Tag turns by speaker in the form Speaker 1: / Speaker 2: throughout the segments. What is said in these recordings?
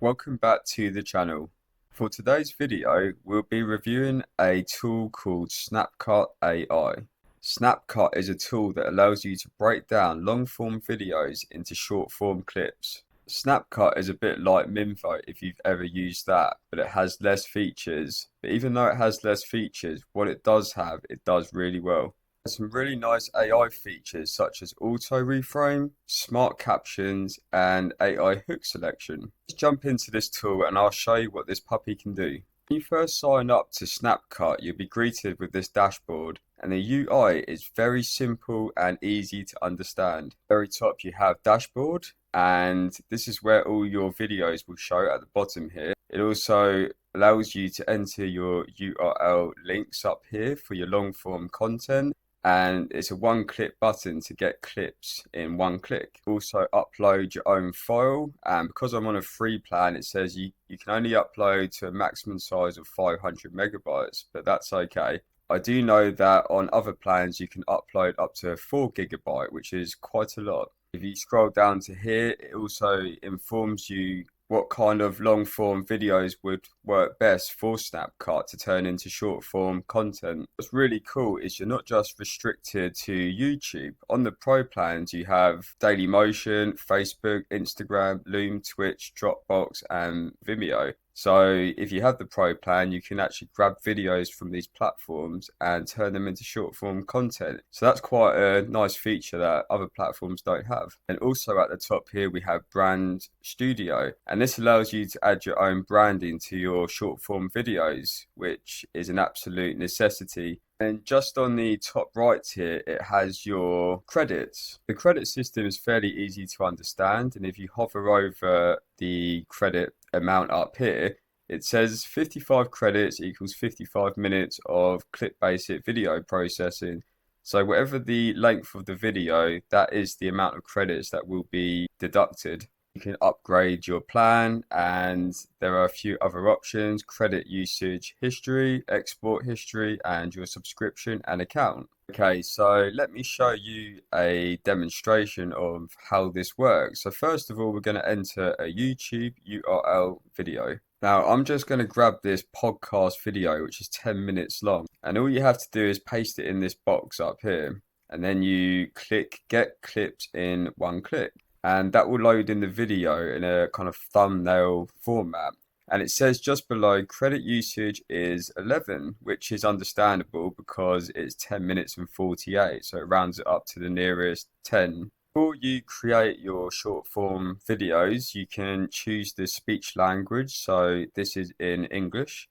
Speaker 1: welcome back to the channel. For today's video, we'll be reviewing a tool called Snapcut AI. Snapcut is a tool that allows you to break down long-form videos into short-form clips. Snapcut is a bit like Minvo if you've ever used that, but it has less features. But even though it has less features, what it does have, it does really well. Some really nice AI features such as auto reframe, smart captions, and AI hook selection. Let's jump into this tool and I'll show you what this puppy can do. When you first sign up to Snapcut, you'll be greeted with this dashboard, and the UI is very simple and easy to understand. At the very top you have dashboard, and this is where all your videos will show at the bottom here. It also allows you to enter your URL links up here for your long form content. And it's a one-click button to get clips in one click. Also upload your own file, and because I'm on a free plan, it says you can only upload to a maximum size of 500 megabytes, but that's okay. I do know that on other plans you can upload up to 4 gigabyte, which is quite a lot. If you scroll down to here, it also informs you what kind of long form videos would work best for Snapcut to turn into short form content. What's really cool is you're not just restricted to YouTube. On the Pro plans, you have Dailymotion, Facebook, Instagram, Loom, Twitch, Dropbox, and Vimeo. So if you have the Pro plan, you can actually grab videos from these platforms and turn them into short form content. So that's quite a nice feature that other platforms don't have. And also at the top here, we have Brand Studio. And this allows you to add your own branding to your short form videos, which is an absolute necessity. And just on the top right here, it has your credits. The credit system is fairly easy to understand. And if you hover over the credit amount up here, it says 55 credits equals 55 minutes of clip basic video processing. So whatever the length of the video, that is the amount of credits that will be deducted. You can upgrade your plan, and there are a few other options: credit usage history, export history, and your subscription and account. Okay, so let me show you a demonstration of how this works. So first of all, we're going to enter a YouTube URL video. Now, I'm just going to grab this podcast video, which is 10 minutes long. And all you have to do is paste it in this box up here. And then you click Get Clips in one click. And that will load in the video in a kind of thumbnail format. And it says just below, credit usage is 11, which is understandable because it's 10 minutes and 48. So it rounds it up to the nearest 10. Before you create your short form videos, you can choose the speech language. So this is in English.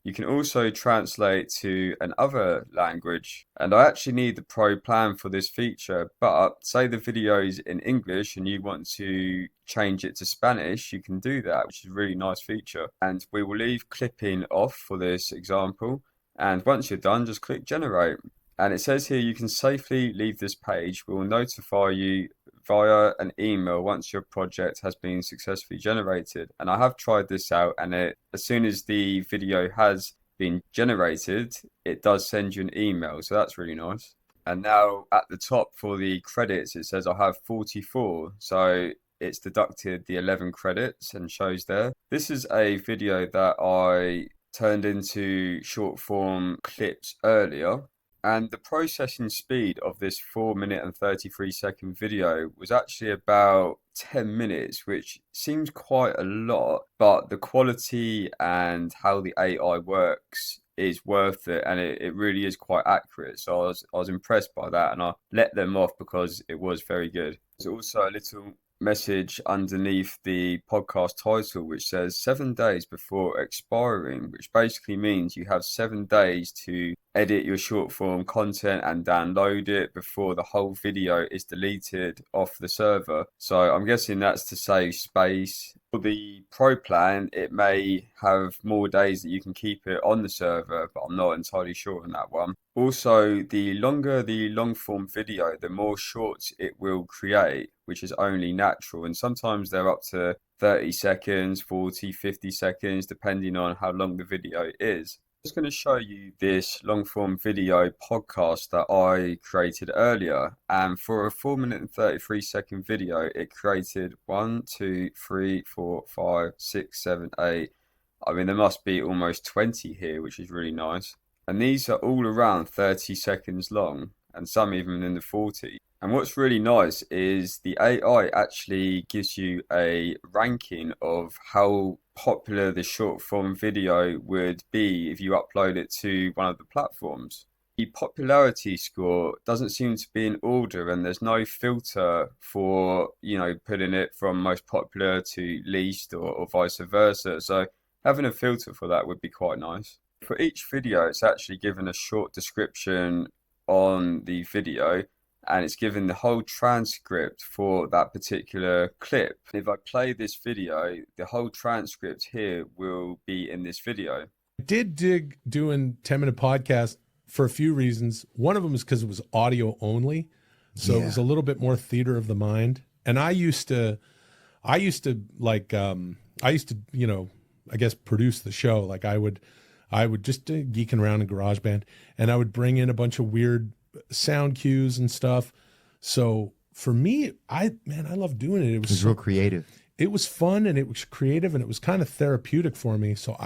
Speaker 1: You can also translate to another language. And I actually need the Pro plan for this feature, but say the video is in English and you want to change it to Spanish, you can do that, which is a really nice feature. And we will leave clipping off for this example. And once you're done, just click generate. And it says here you can safely leave this page. We will notify you via an email once your project has been successfully generated. And I have tried this out, and as soon as the video has been generated, it does send you an email. So that's really nice. And now at the top for the credits, it says I have 44. So it's deducted the 11 credits and shows there. This is a video that I turned into short form clips earlier. And the processing speed of this 4-minute and 33-second video was actually about 10 minutes, which seems quite a lot, but the quality and how the AI works is worth it, and it really is quite accurate. So I was impressed by that, and I let them off because it was very good. There's also a little message underneath the podcast title which says 7 days before expiring, which basically means you have 7 days to edit your short form content and download it before the whole video is deleted off the server. So I'm guessing that's to save space. For the Pro plan, it may have more days that you can keep it on the server, but I'm not entirely sure on that one. Also, the longer the long form video, the more shorts it will create, which is only natural. And sometimes they're up to 30 seconds, 40, 50 seconds, depending on how long the video is. Just going to show you this long form video podcast that I created earlier, and for a 4 minute and 33-second video it created 1, 2, 3, 4, 5, 6, 7, 8. I mean, there must be almost 20 here, which is really nice, and these are all around 30 seconds long and some even in the 40. And what's really nice is the AI actually gives you a ranking of how popular the short form video would be if you upload it to one of the platforms. The popularity score doesn't seem to be in order, and there's no filter for, putting it from most popular to least, or vice versa. So having a filter for that would be quite nice. For each video, it's actually given a short description on the video, and it's given the whole transcript for that particular clip. If I play this video, the whole transcript here will be in this video.
Speaker 2: I did dig doing 10-minute podcast for a few reasons. One of them is because it was audio only, so it was a little bit more theater of the mind. And I used to I guess produce the show. Like I would just geeking around in GarageBand, and I would bring in a bunch of weird sound cues and stuff. So for me, I love doing it. It was
Speaker 3: real creative.
Speaker 2: It was fun, and it was creative, and it was kind of therapeutic for me. So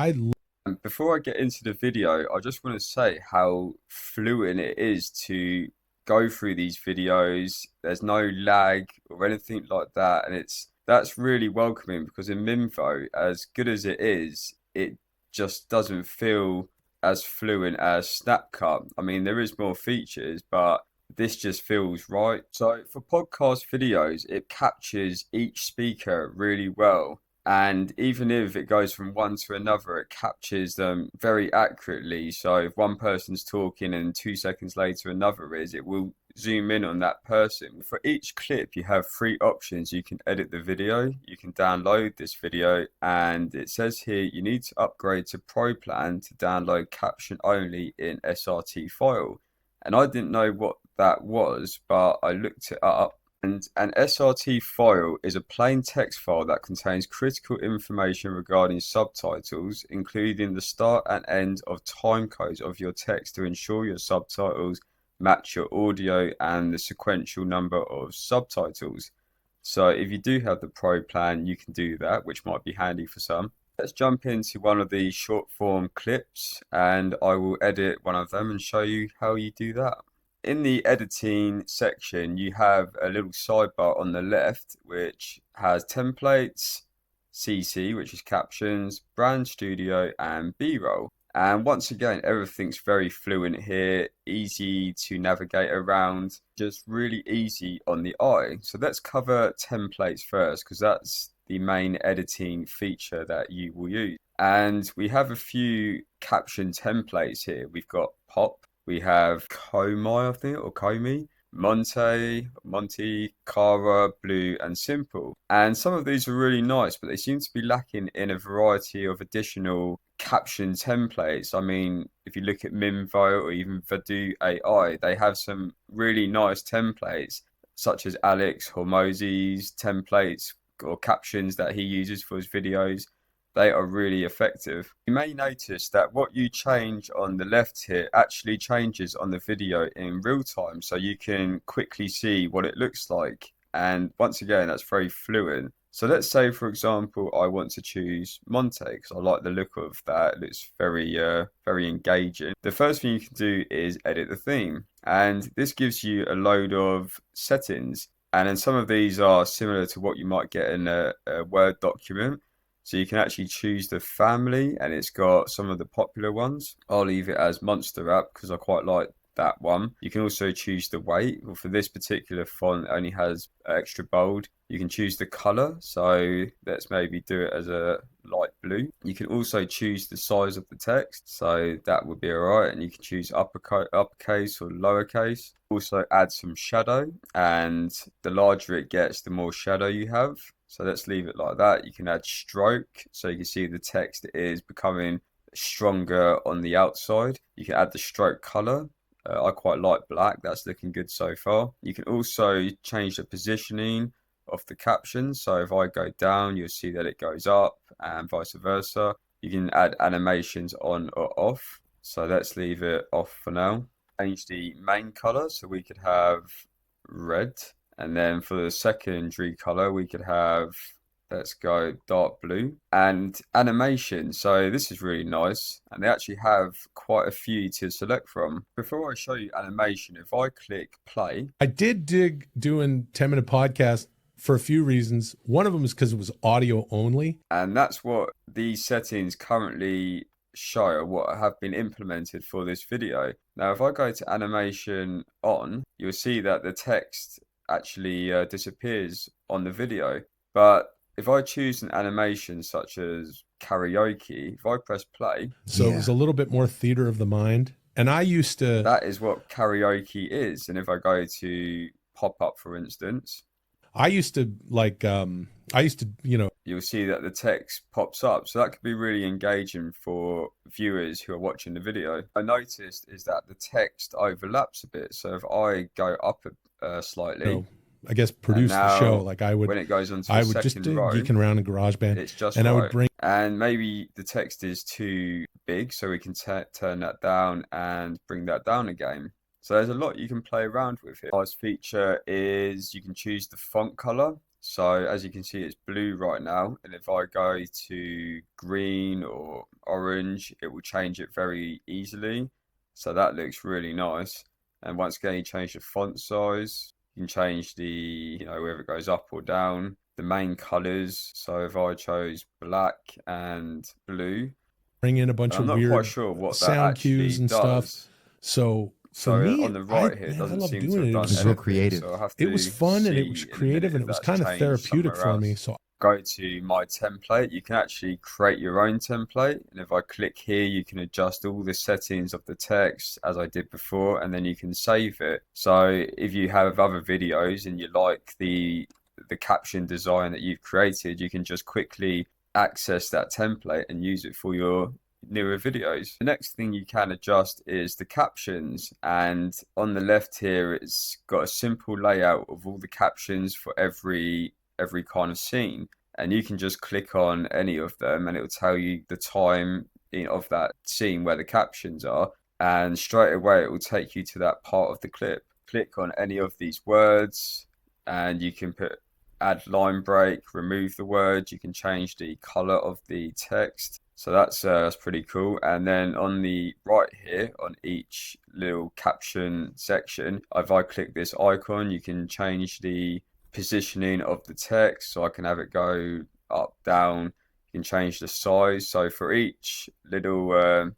Speaker 1: before I get into the video, I just want to say how fluent it is to go through these videos. There's no lag or anything like that, and that's really welcoming, because in Minvo, as good as it is, it just doesn't feel as fluent as Snapcut. I mean, there is more features, but this just feels right. So for podcast videos, it captures each speaker really well. And even if it goes from one to another, it captures them very accurately. So if one person's talking and 2 seconds later another is, it will zoom in on that person. For each clip, you have 3 options. You can edit the video, you can download this video, and it says here you need to upgrade to Pro Plan to download caption only in SRT file. And I didn't know what that was, but I looked it up. And an SRT file is a plain text file that contains critical information regarding subtitles, including the start and end of time codes of your text to ensure your subtitles match your audio and the sequential number of subtitles. So if you do have the Pro plan, you can do that, which might be handy for some. Let's jump into one of the short form clips, and I will edit one of them and show you how you do that. In the editing section, you have a little sidebar on the left which has templates, CC, which is captions, brand studio, and B-roll. And once again, everything's very fluent here, easy to navigate around, just really easy on the eye. So let's cover templates first, because that's the main editing feature that you will use. And we have a few caption templates here. We've got Pop, we have Komai, I think, or Komi, Monty, Kara, Blue, and Simple. And some of these are really nice, but they seem to be lacking in a variety of additional caption templates. I mean, if you look at Minvo or even Vadoo AI, they have some really nice templates, such as Alex Hormozy's templates or captions that he uses for his videos. They are really effective. You may notice that what you change on the left here actually changes on the video in real time, so you can quickly see what it looks like. And once again, that's very fluent. So let's say, for example, I want to choose Monte because I like the look of that. It looks very engaging. The first thing you can do is edit the theme, and this gives you a load of settings. And then some of these are similar to what you might get in a Word document. So you can actually choose the family, and it's got some of the popular ones. I'll leave it as Monster App because I quite like that one. You can also choose the weight. Well, for this particular font, it only has extra bold. You can choose the color. So let's maybe do it as a light blue. You can also choose the size of the text. So that would be all right. And you can choose uppercase or lowercase. Also add some shadow, and the larger it gets, the more shadow you have. So let's leave it like that. You can add stroke, so you can see the text is becoming stronger on the outside. You can add the stroke color. I quite like black. That's looking good so far. You can also change the positioning of the caption. So if I go down, you'll see that it goes up, and vice versa. You can add animations on or off. So let's leave it off for now. Change the main color so we could have red. And then for the secondary color, we could have, let's go dark blue. And animation. So this is really nice. And they actually have quite a few to select from. Before I show you animation, if I click play.
Speaker 2: I did dig doing 10-minute podcast for a few reasons. One of them is because it was audio only.
Speaker 1: And that's what these settings currently show, what have been implemented for this video. Now, if I go to animation on, you'll see that the text actually disappears on the video. But if I choose an animation such as karaoke, if I press play.
Speaker 2: So it was a little bit more theater of the mind. And I used to.
Speaker 1: That is what karaoke is. And if I go to pop up, for instance.
Speaker 2: I used to
Speaker 1: you'll see that the text pops up. So that could be really engaging for viewers who are watching the video. I noticed is that the text overlaps a bit. So if I go up slightly,
Speaker 2: I guess produce the show, like I would,
Speaker 1: when it goes on to
Speaker 2: I
Speaker 1: the
Speaker 2: would just
Speaker 1: second row,
Speaker 2: geeking around in GarageBand,
Speaker 1: it's just
Speaker 2: and
Speaker 1: right.
Speaker 2: I would bring,
Speaker 1: and maybe the text is too big, so we can turn that down and bring that down again. So there's a lot you can play around with here. Last feature is you can choose the font color. So as you can see, it's blue right now. And if I go to green or orange, it will change it very easily. So that looks really nice. And once again, you change the font size. You can change the, whether it goes up or down. The main colors. So if I chose black and blue,
Speaker 2: bring in a bunch of weird
Speaker 1: quite sure what
Speaker 2: sound cues and
Speaker 1: does.
Speaker 2: stuff. So for me,
Speaker 1: on the right here, it doesn't seem to have done
Speaker 3: It was real creative.
Speaker 1: So
Speaker 2: it was fun and it was creative and it was kind of therapeutic for me. So
Speaker 1: go to my template. You can actually create your own template. And if I click here, you can adjust all the settings of the text as I did before, and then you can save it. So if you have other videos and you like the caption design that you've created, you can just quickly access that template and use it for your newer videos. The next thing you can adjust is the captions, and on the left here it's got a simple layout of all the captions for every kind of scene, and you can just click on any of them and it will tell you the time of that scene where the captions are, and straight away it will take you to that part of the clip. Click on any of these words and you can add line break, remove the word, you can change the color of the text. So that's pretty cool. And then on the right here, on each little caption section, if I click this icon, you can change the positioning of the text. So I can have it go up, down. You can change the size. So for each little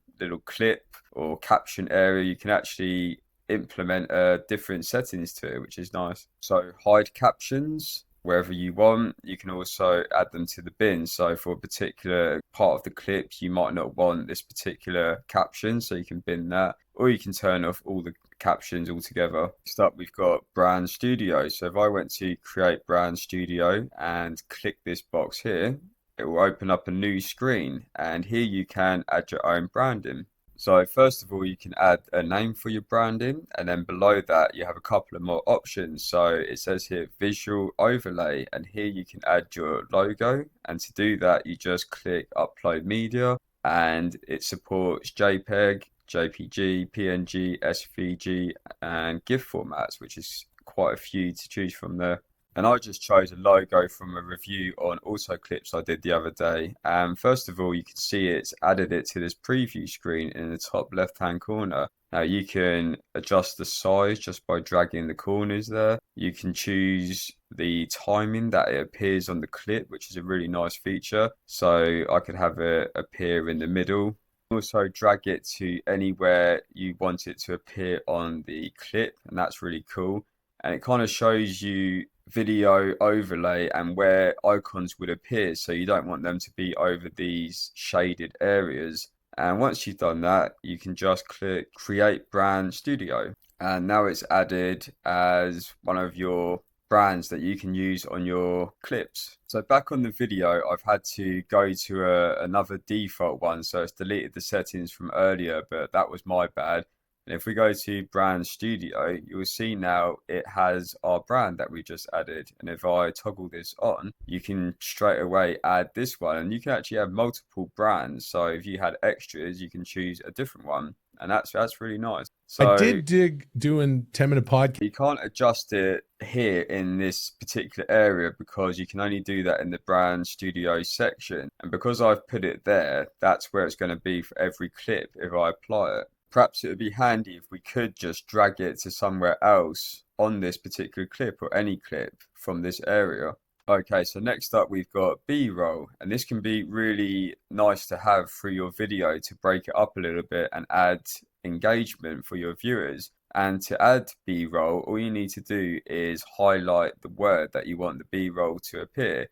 Speaker 1: clip or caption area, you can actually implement different settings to it, which is nice. So hide captions wherever you want. You can also add them to the bin. So for a particular part of the clip, you might not want this particular caption, so you can bin that, or you can turn off all the captions altogether. Next up, we've got Brand Studio. So if I went to create Brand Studio and click this box here, it will open up a new screen, and here you can add your own branding. So first of all, you can add a name for your branding, and then below that you have a couple of more options. So it says here visual overlay, and here you can add your logo, and to do that you just click upload media, and it supports JPEG, JPG, PNG, SVG and GIF formats, which is quite a few to choose from there. And I just chose a logo from a review on auto clips I did the other day. And first of all, you can see it's added it to this preview screen in the top left-hand corner. Now you can adjust the size just by dragging the corners there. You can choose the timing that it appears on the clip, which is a really nice feature. So I could have it appear in the middle. Also drag it to anywhere you want it to appear on the clip, and that's really cool. And it kind of shows you video overlay and where icons would appear, so you don't want them to be over these shaded areas. And once you've done that, you can just click create brand studio, and now it's added as one of your brands that you can use on your clips. So back on the video, I've had to go to another default one, so it's deleted the settings from earlier, but that was my bad. And if we go to brand studio, you'll see now it has our brand that we just added. And if I toggle this on, you can straight away add this one, and you can actually have multiple brands. So if you had extras, you can choose a different one. And that's really nice.
Speaker 2: I
Speaker 1: So
Speaker 2: did dig doing 10-minute podcast.
Speaker 1: you can't adjust it here in this particular area because you can only do that in the brand studio section. And because I've put it there, that's where it's going to be for every clip if I apply it. Perhaps it would be handy if we could just drag it to somewhere else on this particular clip or any clip from this area. Okay, so next up we've got B-roll, and this can be really nice to have through your video to break it up a little bit and add engagement for your viewers. And to add B-roll, all you need to do is highlight the word that you want the B-roll to appear.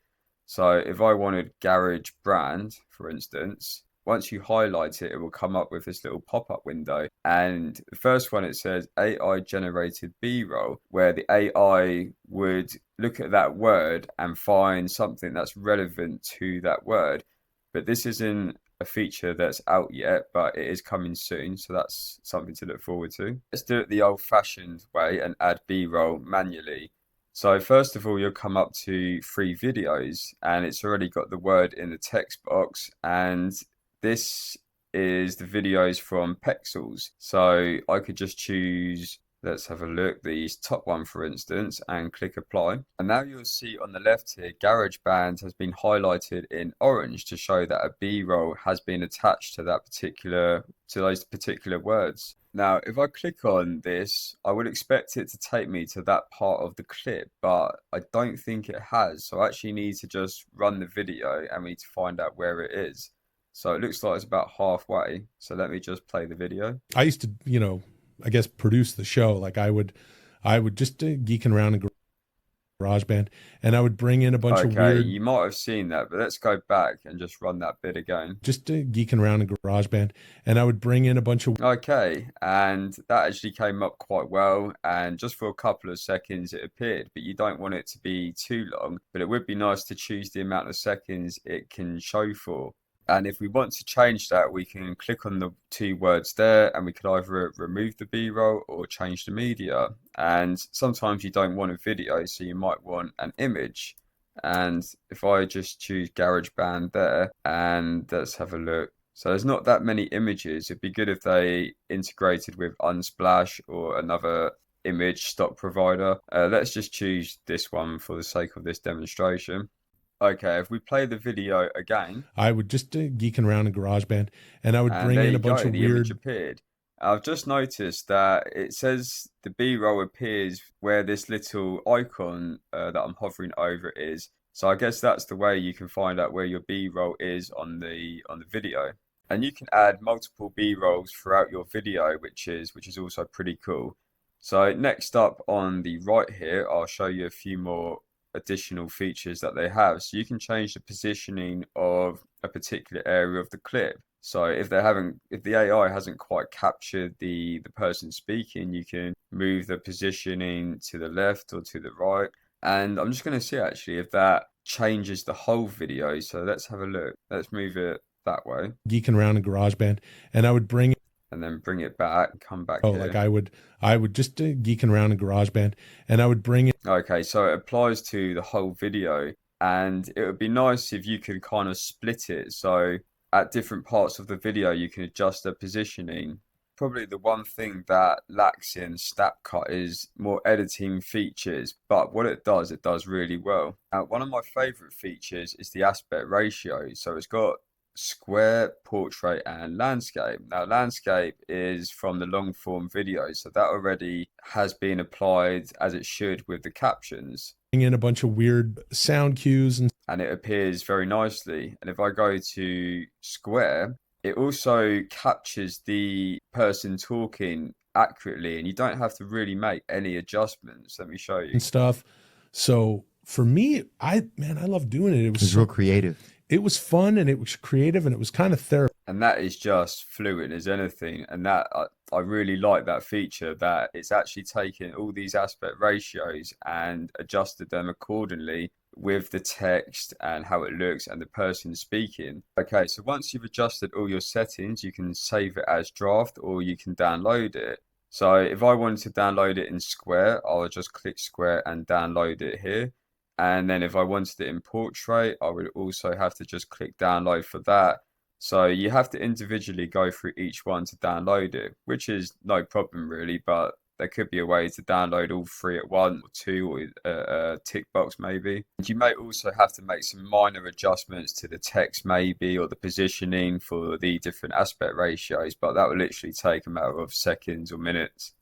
Speaker 1: So if I wanted garage brand, for instance, once you highlight it, it will come up with this little pop-up window. And the first one, it says AI generated B-roll, where the AI would look at that word and find something that's relevant to that word. But this isn't a feature that's out yet, but it is coming soon. So that's something to look forward to. Let's do it the old-fashioned way and add B-roll manually. So first of all, you'll come up to free videos, and it's already got the word in the text box, and this is the videos from Pexels. So I could just choose, let's have a look, the top one, for instance, and click apply. And now you'll see on the left here, GarageBand has been highlighted in orange to show that a B-roll has been attached to those particular words. Now, if I click on this, I would expect it to take me to that part of the clip, but I don't think it has. So I actually need to just run the video and we need to find out where it is. So it looks like it's about halfway. So let me just play the video.
Speaker 2: I used to, I guess produce the show. Like I would just geeking around in GarageBand, and I would bring in a bunch of weird.
Speaker 1: You might have seen that, but let's go back and just run that bit again.
Speaker 2: Just geeking around in GarageBand, and I would bring in a bunch of.
Speaker 1: Okay, and that actually came up quite well, and just for a couple of seconds it appeared, but you don't want it to be too long. But it would be nice to choose the amount of seconds it can show for. And if we want to change that, we can click on the two words there, and we could either remove the B-roll or change the media. And sometimes you don't want a video, so you might want an image. And if I just choose GarageBand there, and let's have a look. So there's not that many images. It'd be good if they integrated with Unsplash or another image stock provider. Let's just choose this one for the sake of this demonstration. Okay, if we play the video again,
Speaker 2: I would just geeking around in GarageBand, and I would bring in a bunch of
Speaker 1: the
Speaker 2: weird.
Speaker 1: image appeared. I've just noticed that it says the B-roll appears where this little icon that I'm hovering over is. So I guess that's the way you can find out where your B-roll is on the video. And you can add multiple B-rolls throughout your video, which is also pretty cool. So next up on the right here, I'll show you a few more additional features that they have. So you can change the positioning of a particular area of the clip. So if the AI hasn't quite captured the person speaking, you can move the positioning to the left or to the right. And I'm just going to see actually if that changes the whole video. So let's have a look. Let's move it that way.
Speaker 2: Geeking around in GarageBand, and I would bring.
Speaker 1: And then bring it back, come back
Speaker 2: here.
Speaker 1: Like
Speaker 2: I would just geeking around in GarageBand, and I would bring it.
Speaker 1: Okay, so it applies to the whole video, and it would be nice if you could kind of split it. So at different parts of the video, you can adjust the positioning. Probably the one thing that lacks in Snapcut is more editing features, but what it does really well. One of my favorite features is the aspect ratio. So it's got square, portrait, and landscape. Now, landscape is from the long form video, so that already has been applied as it should with the captions.
Speaker 2: Bring in a bunch of weird sound cues,
Speaker 1: and it appears very nicely. And if I go to square, it also captures the person talking accurately, and you don't have to really make any adjustments. Let me show you.
Speaker 2: And stuff. So for me, I love doing it. It was
Speaker 3: real creative.
Speaker 2: It was fun, and it was creative, and it was kind of therapeutic.
Speaker 1: And that is just fluid as anything. And that I really like that feature, that it's actually taken all these aspect ratios and adjusted them accordingly with the text and how it looks and the person speaking. Okay, so once you've adjusted all your settings, you can save it as draft or you can download it. So if I wanted to download it in Square, I'll just click Square and download it here. And then if I wanted it in portrait, I would also have to just click download for that. So you have to individually go through each one to download it, which is no problem really, but there could be a way to download all three at once, or two, or a tick box maybe. And you may also have to make some minor adjustments to the text maybe, or the positioning for the different aspect ratios, but that will literally take a matter of seconds or minutes.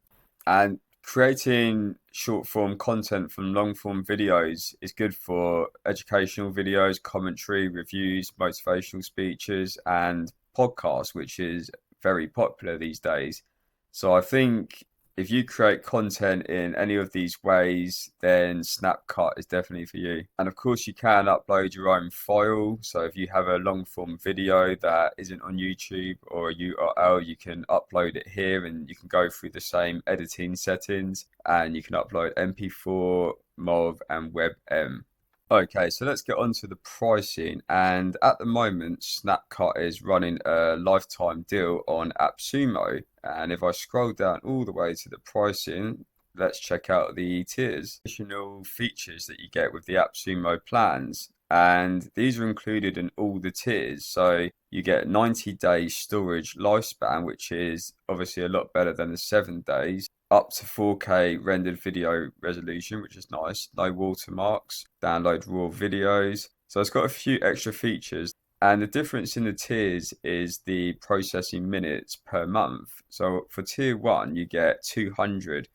Speaker 1: And creating short form content from long form videos is good for educational videos, commentary, reviews, motivational speeches, and podcasts, which is very popular these days. So I think if you create content in any of these ways, then Snapcut is definitely for you. And of course, you can upload your own file. So if you have a long form video that isn't on YouTube or a URL, you can upload it here and you can go through the same editing settings and you can upload MP4, MOV, and WebM. Okay, so let's get on to the pricing. And at the moment, Snapcut is running a lifetime deal on Appsumo. And if I scroll down all the way to the pricing, let's check out the tiers. Additional features that you get with the Appsumo plans. And these are included in all the tiers. So you get 90-day storage lifespan, which is obviously a lot better than the 7 days. Up to 4K rendered video resolution, which is nice. No watermarks. Download raw videos. So it's got a few extra features. And the difference in the tiers is the processing minutes per month. So for tier 1, you get 200.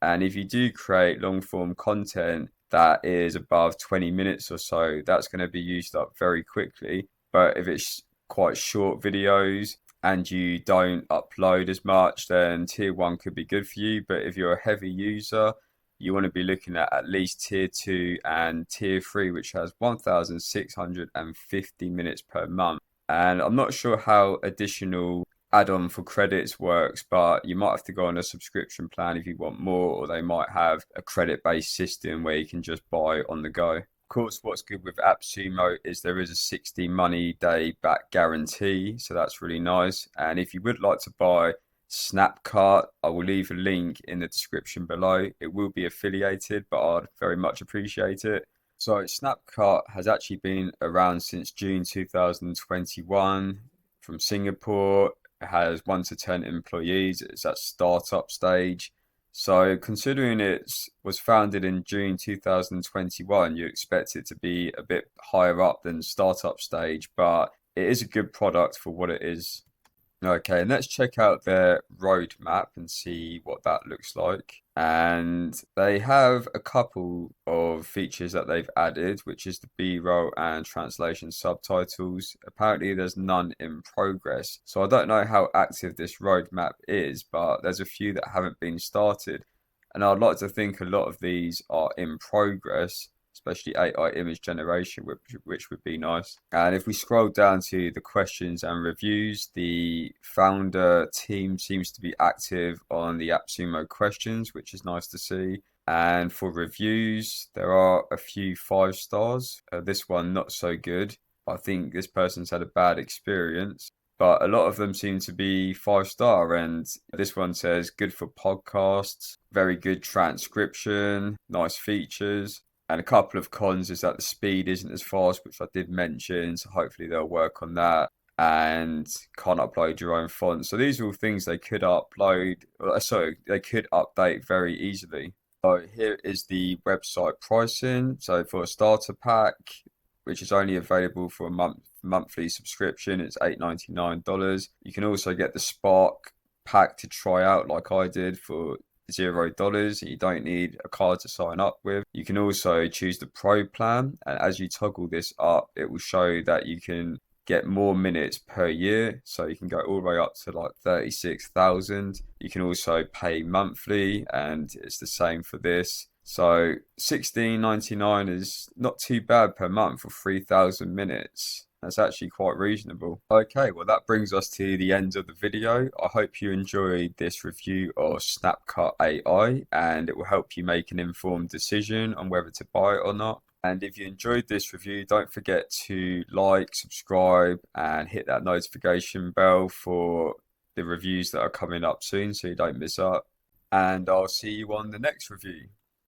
Speaker 1: And if you do create long form content that is above 20 minutes or so, that's going to be used up very quickly. But if it's quite short videos and you don't upload as much, then tier 1 could be good for you. But if you're a heavy user, you want to be looking at least tier 2 and tier 3, which has 1,650 minutes per month. And I'm not sure how additional add-on for credits works, but you might have to go on a subscription plan if you want more, or they might have a credit-based system where you can just buy on the go. Of course, what's good with Appsumo is there is a 60 money day back guarantee, so that's really nice. And if you would like to buy Snapcut, I will leave a link in the description below. It will be affiliated, but I'd very much appreciate it. So Snapcut has actually been around since June 2021 from Singapore. It has 1 to 10 employees. It's at startup stage. So considering it was founded in June 2021, you expect it to be a bit higher up than startup stage, but it is a good product for what it is. Okay, and let's check out their roadmap and see what that looks like. And they have a couple of features that they've added, which is the B-roll and translation subtitles. Apparently, there's none in progress. So I don't know how active this roadmap is, but there's a few that haven't been started. And I'd like to think a lot of these are in progress, especially AI image generation, which would be nice. And if we scroll down to the questions and reviews, the founder team seems to be active on the Appsumo questions, which is nice to see. And for reviews, there are a few 5 stars. This one not so good. I think this person's had a bad experience. But a lot of them seem to be 5-star, and this one says good for podcasts, very good transcription, nice features. And a couple of cons is that the speed isn't as fast, which I did mention. So hopefully they'll work on that. And can't upload your own font. So these are all things they could upload. Sorry, they could update very easily. So here is the website pricing. So for a starter pack, which is only available for a monthly subscription, it's $8.99. You can also get the Spark pack to try out, like I did, for $0. You don't need a card to sign up with. You can also choose the Pro plan, and as you toggle this up, it will show that you can get more minutes per year, so you can go all the way up to like 36,000. You can also pay monthly, and it's the same for this. So $16.99 is not too bad per month for 3,000 minutes. That's actually quite reasonable. Okay, well that brings us to the end of the video. I hope you enjoyed this review of Snapcut AI and it will help you make an informed decision on whether to buy it or not. And if you enjoyed this review, don't forget to like, subscribe, and hit that notification bell for the reviews that are coming up soon so you don't miss out. And I'll see you on the next review.